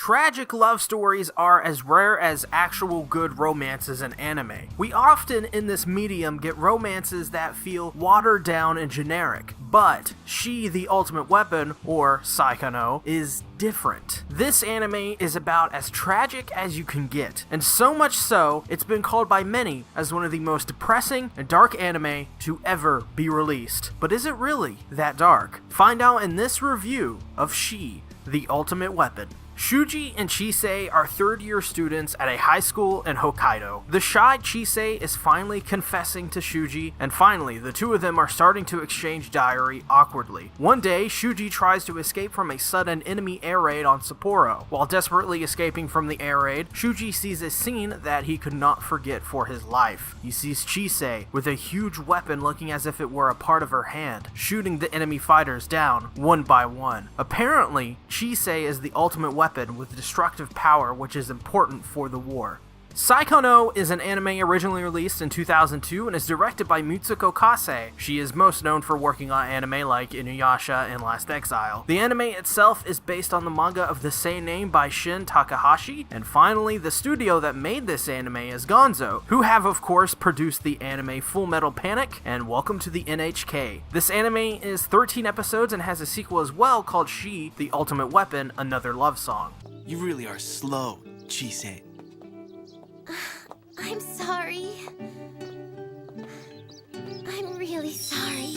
Tragic love stories are as rare as actual good romances in anime. We often in this medium get romances that feel watered down and generic, but She, the Ultimate Weapon, or Saikano, is different. This anime is about as tragic as you can get, and so much so, it's been called by many as one of the most depressing and dark anime to ever be released. But is it really that dark? Find out in this review of She, the Ultimate Weapon. Shuuji and Chise are third-year students at a high school in Hokkaido. The shy Chise is finally confessing to Shuuji, and finally, the two of them are starting to exchange diary awkwardly. One day, Shuuji tries to escape from a sudden enemy air raid on Sapporo. While desperately escaping from the air raid, Shuuji sees a scene that he could not forget for his life. He sees Chise with a huge weapon looking as if it were a part of her hand, shooting the enemy fighters down one by one. Apparently, Chise is the ultimate weapon with destructive power, which is important for the war. Saikano is an anime originally released in 2002 and is directed by Mitsuko Kase. She is most known for working on anime like Inuyasha and Last Exile. The anime itself is based on the manga of the same name by Shin Takahashi, and finally, the studio that made this anime is Gonzo, who have of course produced the anime Full Metal Panic and Welcome to the NHK. This anime is 13 episodes and has a sequel as well called She, the Ultimate Weapon, Another Love Song. You really are slow, Chise. I'm sorry. I'm really sorry.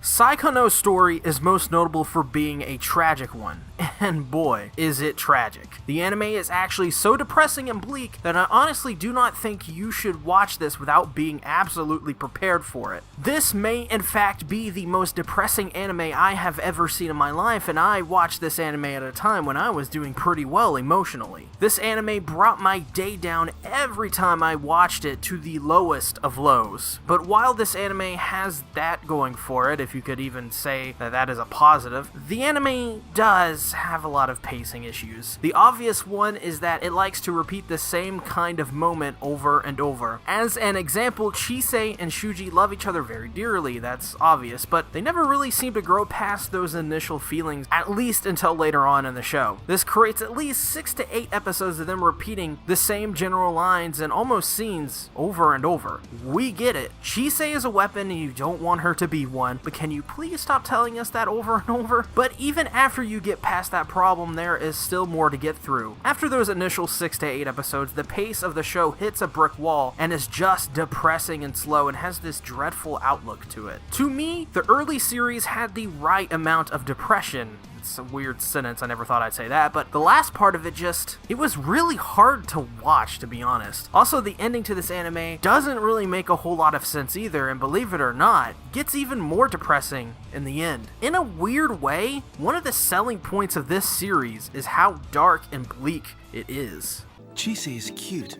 Saikano's story is most notable for being a tragic one, and boy, is it tragic. The anime is actually so depressing and bleak that I honestly do not think you should watch this without being absolutely prepared for it. This may in fact be the most depressing anime I have ever seen in my life, and I watched this anime at a time when I was doing pretty well emotionally. This anime brought my day down every time I watched it to the lowest of lows. But while this anime has that going for it, if you could even say that that is a positive, the anime does have a lot of pacing issues. The obvious one is that it likes to repeat the same kind of moment over and over. As an example, Chise and Shuuji love each other very dearly, that's obvious, but they never really seem to grow past those initial feelings, at least until later on in the show. This creates at least 6 to 8 episodes of them repeating the same general lines and almost scenes over and over. We get it. Chise is a weapon and you don't want her to be one, but can you please stop telling us that over and over? But even after you get past that problem, there is still more to get through. After those initial 6 to 8 episodes, the pace of the show hits a brick wall and is just depressing and slow and has this dreadful outlook to it. To me, the early series had the right amount of depression. It's a weird sentence, I never thought I'd say that, but the last part of it it was really hard to watch, to be honest. Also, the ending to this anime doesn't really make a whole lot of sense either, and believe it or not, gets even more depressing in the end. In a weird way, one of the selling points of this series is how dark and bleak it is. Chise is cute,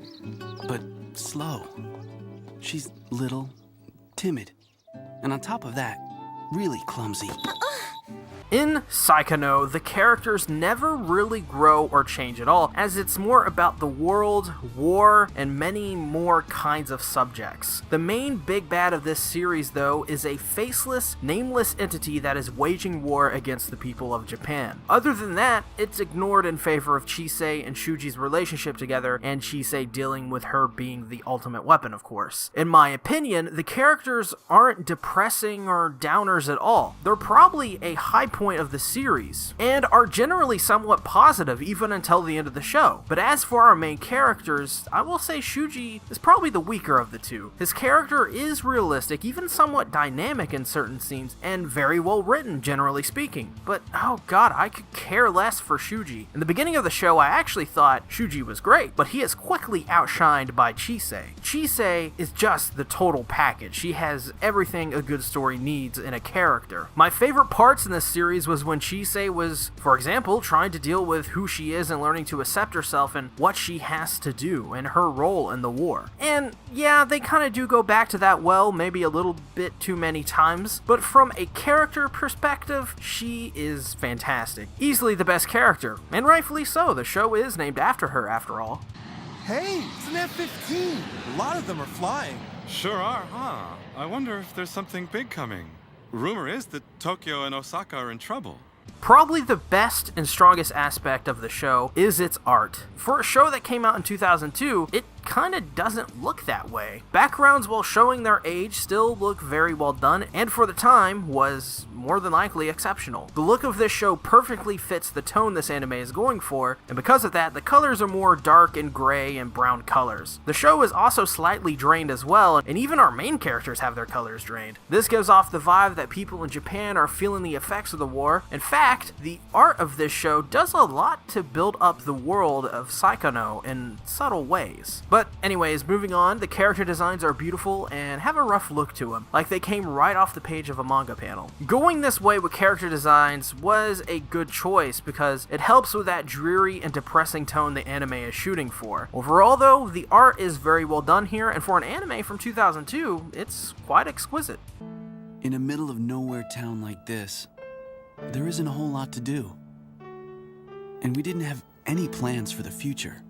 but slow. She's little, timid, and on top of that, really clumsy. In Saikano, the characters never really grow or change at all, as it's more about the world, war, and many more kinds of subjects. The main big bad of this series, though, is a faceless, nameless entity that is waging war against the people of Japan. Other than that, it's ignored in favor of Chise and Shuuji's relationship together, and Chise dealing with her being the ultimate weapon, of course. In my opinion, the characters aren't depressing or downers at all. They're probably a high point of the series, and are generally somewhat positive even until the end of the show. But as for our main characters, I will say Shuuji is probably the weaker of the two. His character is realistic, even somewhat dynamic in certain scenes, and very well written, generally speaking. But oh god, I could care less for Shuuji. In the beginning of the show, I actually thought Shuuji was great, but he is quickly outshined by Chise. Chise is just the total package. She has everything a good story needs in a character. My favorite parts in this series was when Chise was, for example, trying to deal with who she is and learning to accept herself and what she has to do and her role in the war. And yeah, they kind of do go back to that well, maybe a little bit too many times, but from a character perspective, she is fantastic. Easily the best character, and rightfully so. The show is named after her, after all. Hey, it's an F-15. A lot of them are flying. Sure are, huh? I wonder if there's something big coming. Rumor is that Tokyo and Osaka are in trouble. Probably the best and strongest aspect of the show is its art. For a show that came out in 2002, it kinda doesn't look that way. Backgrounds, while showing their age, still look very well done, and for the time, was more than likely exceptional. The look of this show perfectly fits the tone this anime is going for, and because of that, the colors are more dark and gray and brown colors. The show is also slightly drained as well, and even our main characters have their colors drained. This gives off the vibe that people in Japan are feeling the effects of the war. In fact, the art of this show does a lot to build up the world of Saikano in subtle ways. But anyways, moving on, the character designs are beautiful and have a rough look to them, like they came right off the page of a manga panel. Going this way with character designs was a good choice because it helps with that dreary and depressing tone the anime is shooting for. Overall though, the art is very well done here, and for an anime from 2002, it's quite exquisite. In a middle of nowhere town like this, there isn't a whole lot to do. And we didn't have any plans for the future.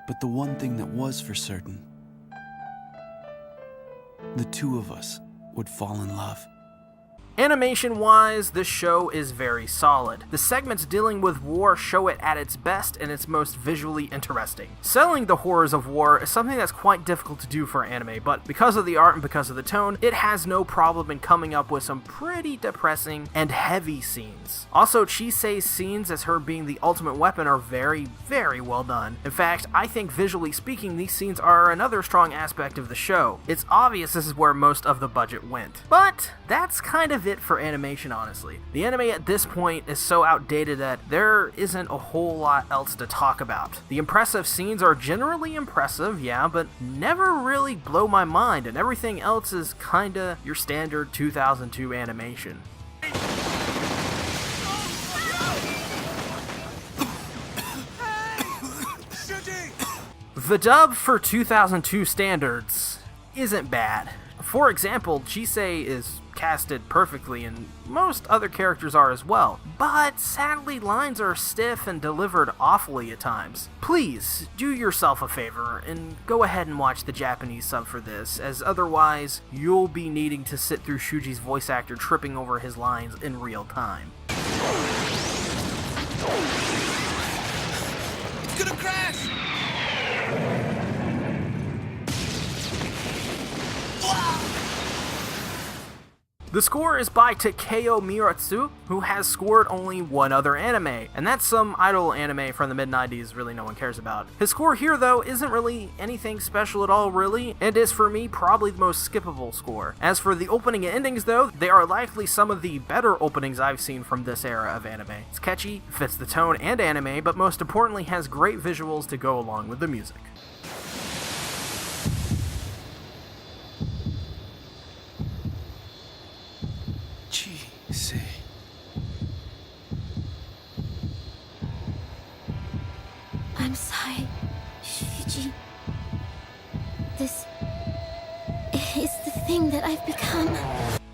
But the one thing that was for certain, the two of us would fall in love. Animation-wise, this show is very solid. The segments dealing with war show it at its best and its most visually interesting. Selling the horrors of war is something that's quite difficult to do for anime, but because of the art and because of the tone, it has no problem in coming up with some pretty depressing and heavy scenes. Also, Chise's scenes as her being the ultimate weapon are very, very well done. In fact, I think visually speaking, these scenes are another strong aspect of the show. It's obvious this is where most of the budget went. But that's kind of it for animation, honestly. The anime at this point is so outdated that there isn't a whole lot else to talk about. The impressive scenes are generally impressive, yeah, but never really blow my mind, and everything else is kinda your standard 2002 animation. The dub for 2002 standards isn't bad. For example, Chise is casted perfectly, and most other characters are as well, but sadly lines are stiff and delivered awfully at times. Please, do yourself a favor and go ahead and watch the Japanese sub for this, as otherwise you'll be needing to sit through Shuji's voice actor tripping over his lines in real time. It's gonna crash! The score is by Takeo Miratsu, who has scored only one other anime, and that's some idol anime from the mid-90s really no one cares about. His score here, though, isn't really anything special at all, really, and is for me probably the most skippable score. As for the opening and endings, though, they are likely some of the better openings I've seen from this era of anime. It's catchy, fits the tone and anime, but most importantly has great visuals to go along with the music. Chise. I'm sorry, Shuji. This is the thing that I've become.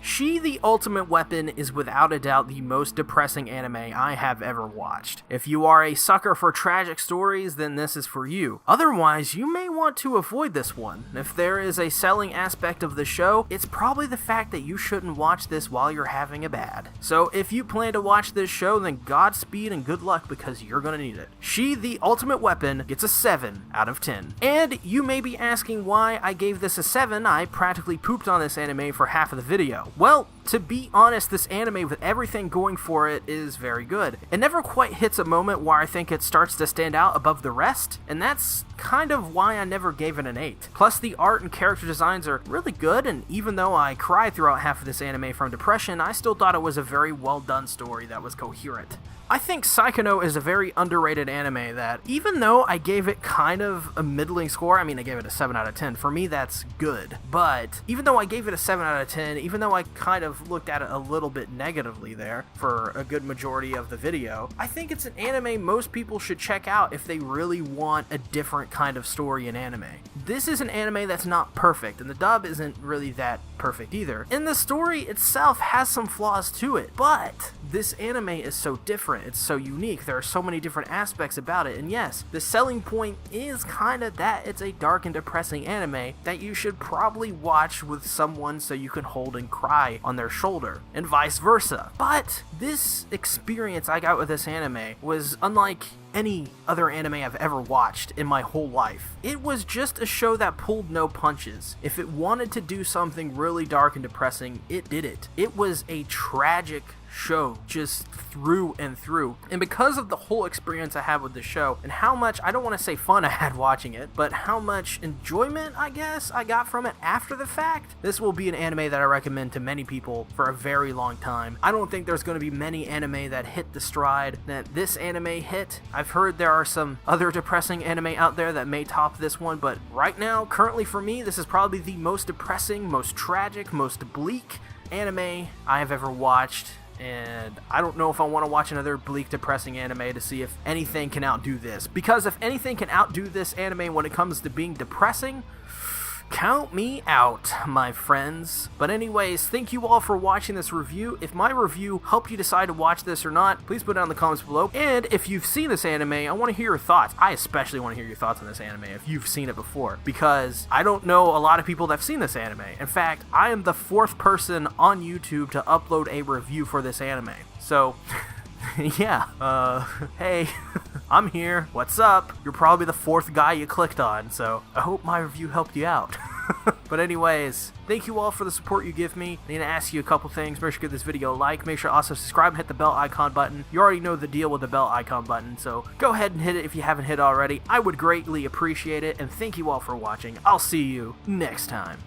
She the Ultimate Weapon is without a doubt the most depressing anime I have ever watched. If you are a sucker for tragic stories, then this is for you. Otherwise, you may want to avoid this one. If there is a selling aspect of the show, it's probably the fact that you shouldn't watch this while you're having a bad. So if you plan to watch this show, then Godspeed and good luck because you're gonna need it. She the Ultimate Weapon gets a 7 out of 10. And you may be asking why I gave this a 7, I practically pooped on this anime for half of the video. Well, to be honest, this anime with everything going for it is very good. It never quite hits a moment where I think it starts to stand out above the rest, and that's kind of why I never gave it an 8. Plus, the art and character designs are really good, and even though I cried throughout half of this anime from depression, I still thought it was a very well done story that was coherent. I think Saikano is a very underrated anime that, even though I gave it kind of a middling score, I mean I gave it a 7 out of 10, for me that's good, but even though I gave it a 7 out of 10, even though I kind of looked at it a little bit negatively there for a good majority of the video, I think it's an anime most people should check out if they really want a different kind of story in anime. This is an anime that's not perfect, and the dub isn't really that perfect either, and the story itself has some flaws to it, but this anime is so different, it's so unique, there are so many different aspects about it, and yes, the selling point is kinda that it's a dark and depressing anime that you should probably watch with someone so you can hold and cry on their shoulder, and vice versa. But this experience I got with this anime was unlike any other anime I've ever watched in my whole life. It was just a show that pulled no punches. If it wanted to do something really dark and depressing, it did it. It was a tragic show just through and through, and because of the whole experience I had with the show and how much, I don't want to say fun I had watching it, but how much enjoyment I guess I got from it after the fact, this will be an anime that I recommend to many people for a very long time. I don't think there's going to be many anime that hit the stride that this anime hit. I've heard there are some other depressing anime out there that may top this one, but right now, currently for me, this is probably the most depressing, most tragic, most bleak anime I have ever watched. And I don't know if I want to watch another bleak, depressing anime to see if anything can outdo this. Because if anything can outdo this anime when it comes to being depressing, count me out, my friends. But anyways, thank you all for watching this review. If my review helped you decide to watch this or not, please put it down in the comments below. And if you've seen this anime, I want to hear your thoughts. I especially want to hear your thoughts on this anime if you've seen it before, because I don't know a lot of people that have seen this anime. In fact, I am the 4th person on YouTube to upload a review for this anime. So yeah, hey, I'm here, what's up? You're probably the 4th guy you clicked on, so I hope my review helped you out. But anyways, thank you all for the support you give me. I need to ask you a couple things. Make sure you give this video a like, make sure also subscribe and hit the bell icon button. You already know the deal with the bell icon button, so go ahead and hit it if you haven't hit it already. I would greatly appreciate it, and thank you all for watching. I'll see you next time.